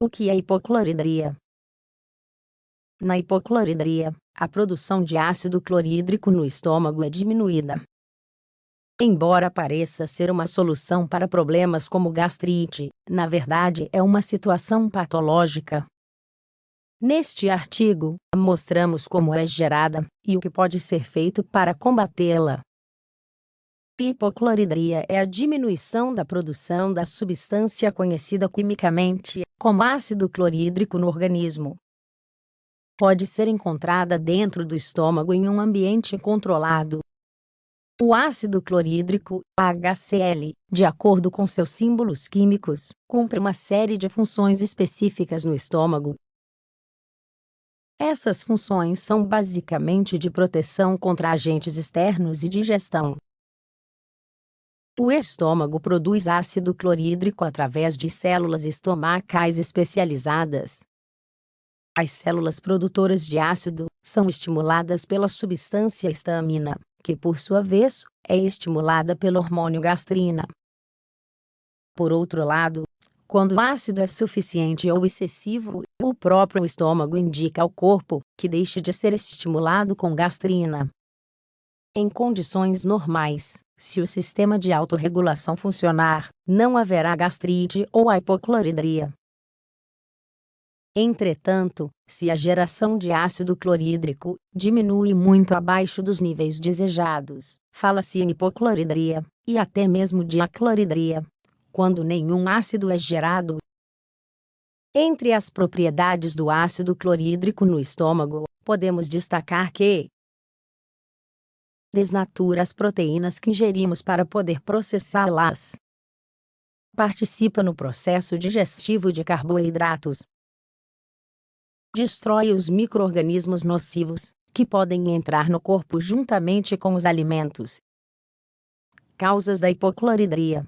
O que é hipocloridria? Na hipocloridria, a produção de ácido clorídrico no estômago é diminuída. Embora pareça ser uma solução para problemas como gastrite, na verdade é uma situação patológica. Neste artigo, mostramos como é gerada e o que pode ser feito para combatê-la. Hipocloridria é a diminuição da produção da substância conhecida quimicamente como ácido clorídrico no organismo. Pode ser encontrada dentro do estômago em um ambiente controlado. O ácido clorídrico, HCl, de acordo com seus símbolos químicos, cumpre uma série de funções específicas no estômago. Essas funções são basicamente de proteção contra agentes externos e digestão. O estômago produz ácido clorídrico através de células estomacais especializadas. As células produtoras de ácido são estimuladas pela substância histamina, que por sua vez é estimulada pelo hormônio gastrina. Por outro lado, quando o ácido é suficiente ou excessivo, o próprio estômago indica ao corpo que deixe de ser estimulado com gastrina. Em condições normais, se o sistema de autorregulação funcionar, não haverá gastrite ou hipocloridria. Entretanto, se a geração de ácido clorídrico diminui muito abaixo dos níveis desejados, fala-se em hipocloridria, e até mesmo de acloridria, quando nenhum ácido é gerado. Entre as propriedades do ácido clorídrico no estômago, podemos destacar que desnatura as proteínas que ingerimos para poder processá-las. Participa no processo digestivo de carboidratos. Destrói os micro-organismos nocivos, que podem entrar no corpo juntamente com os alimentos. Causas da hipocloridria.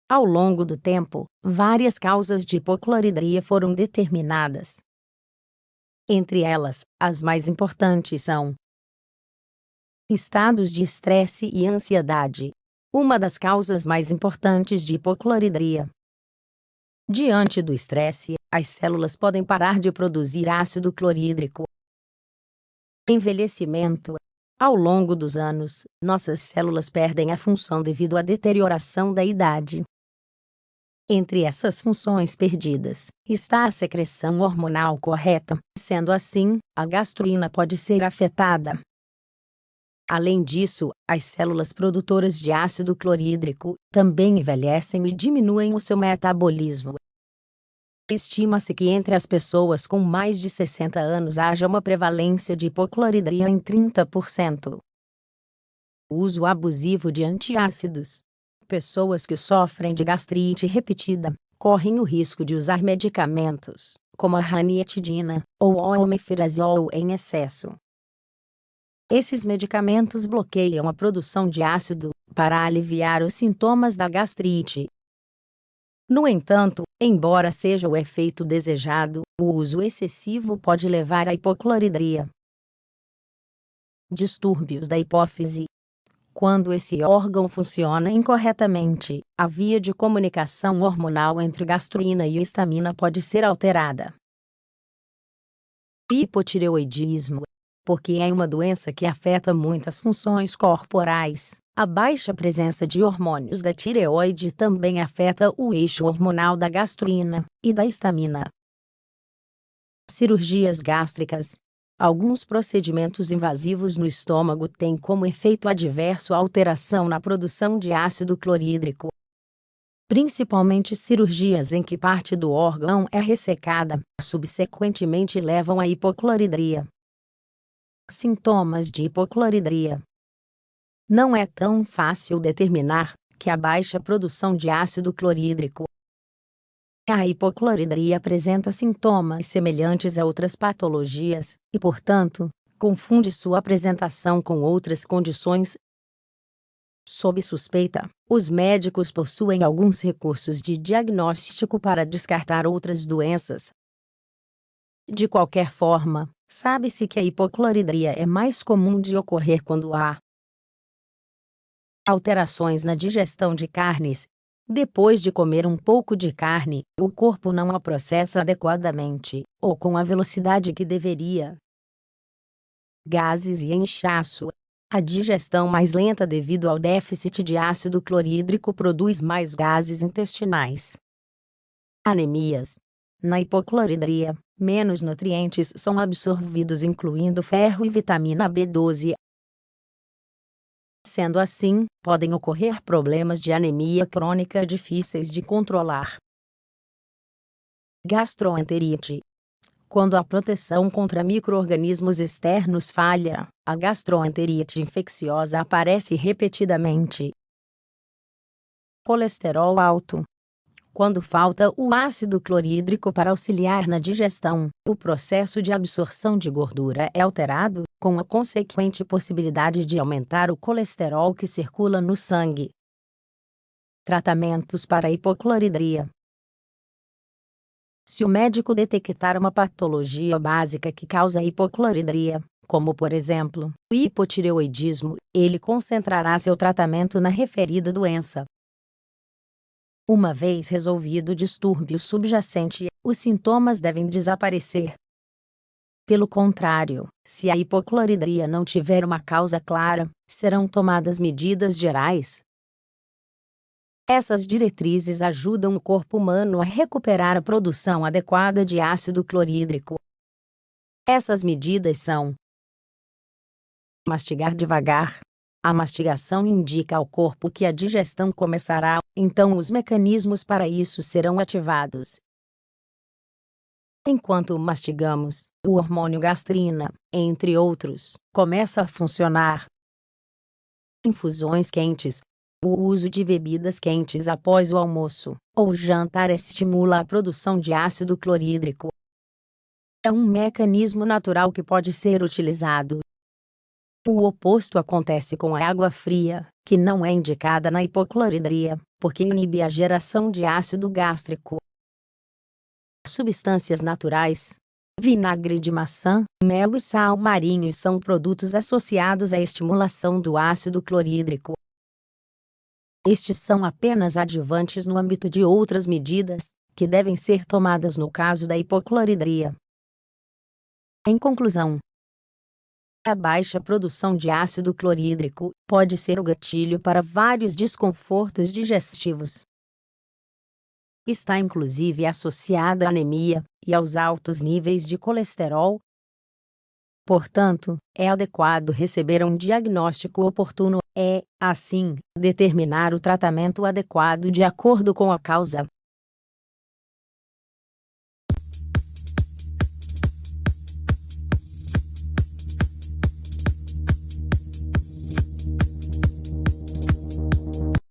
Ao longo do tempo, várias causas de hipocloridria foram determinadas. Entre elas, as mais importantes são estados de estresse e ansiedade. Uma das causas mais importantes de hipocloridria. Diante do estresse, as células podem parar de produzir ácido clorídrico. Envelhecimento. Ao longo dos anos, nossas células perdem a função devido à deterioração da idade. Entre essas funções perdidas, está a secreção hormonal correta, sendo assim, a gastrina pode ser afetada. Além disso, as células produtoras de ácido clorídrico também envelhecem e diminuem o seu metabolismo. Estima-se que entre as pessoas com mais de 60 anos haja uma prevalência de hipocloridria em 30%. Uso abusivo de antiácidos. Pessoas que sofrem de gastrite repetida correm o risco de usar medicamentos, como a ranitidina ou o omeprazol em excesso. Esses medicamentos bloqueiam a produção de ácido para aliviar os sintomas da gastrite. No entanto, embora seja o efeito desejado, o uso excessivo pode levar à hipocloridria. Distúrbios da hipófise. Quando esse órgão funciona incorretamente, a via de comunicação hormonal entre gastrina e histamina pode ser alterada. Hipotireoidismo. Porque é uma doença que afeta muitas funções corporais, a baixa presença de hormônios da tireoide também afeta o eixo hormonal da gastrina e da histamina. Cirurgias gástricas. Alguns procedimentos invasivos no estômago têm como efeito adverso a alteração na produção de ácido clorídrico. Principalmente cirurgias em que parte do órgão é ressecada, subsequentemente levam à hipocloridria. Sintomas de hipocloridria. Não é tão fácil determinar que a baixa produção de ácido clorídrico. A hipocloridria apresenta sintomas semelhantes a outras patologias e, portanto, confunde sua apresentação com outras condições. Sob suspeita, os médicos possuem alguns recursos de diagnóstico para descartar outras doenças. De qualquer forma, sabe-se que a hipocloridria é mais comum de ocorrer quando há alterações na digestão de carnes, Depois de comer um pouco de carne, o corpo não a processa adequadamente, ou com a velocidade que deveria. Gases e inchaço. A digestão mais lenta devido ao déficit de ácido clorídrico produz mais gases intestinais. Anemias. Na hipocloridria, menos nutrientes são absorvidos, incluindo ferro e vitamina B12. Sendo assim, podem ocorrer problemas de anemia crônica difíceis de controlar. Gastroenterite. Quando a proteção contra micro-organismos externos falha, a gastroenterite infecciosa aparece repetidamente. Colesterol alto. Quando falta o ácido clorídrico para auxiliar na digestão, o processo de absorção de gordura é alterado, com a consequente possibilidade de aumentar o colesterol que circula no sangue. Tratamentos para a hipocloridria. Se o médico detectar uma patologia básica que causa hipocloridria, como por exemplo, o hipotireoidismo, ele concentrará seu tratamento na referida doença. Uma vez resolvido o distúrbio subjacente, os sintomas devem desaparecer. Pelo contrário, se a hipocloridria não tiver uma causa clara, serão tomadas medidas gerais. Essas diretrizes ajudam o corpo humano a recuperar a produção adequada de ácido clorídrico. Essas medidas são: mastigar devagar. A mastigação indica ao corpo que a digestão começará, então os mecanismos para isso serão ativados. Enquanto mastigamos, o hormônio gastrina, entre outros, começa a funcionar. Infusões quentes. O uso de bebidas quentes após o almoço ou jantar estimula a produção de ácido clorídrico. É um mecanismo natural que pode ser utilizado. O oposto acontece com a água fria, que não é indicada na hipocloridria, porque inibe a geração de ácido gástrico. Substâncias naturais. Vinagre de maçã, mel e sal marinho são produtos associados à estimulação do ácido clorídrico. Estes são apenas adjuvantes no âmbito de outras medidas, que devem ser tomadas no caso da hipocloridria. Em conclusão, a baixa produção de ácido clorídrico pode ser o gatilho para vários desconfortos digestivos. Está inclusive associada à anemia e aos altos níveis de colesterol. Portanto, é adequado receber um diagnóstico oportuno, assim, determinar o tratamento adequado de acordo com a causa.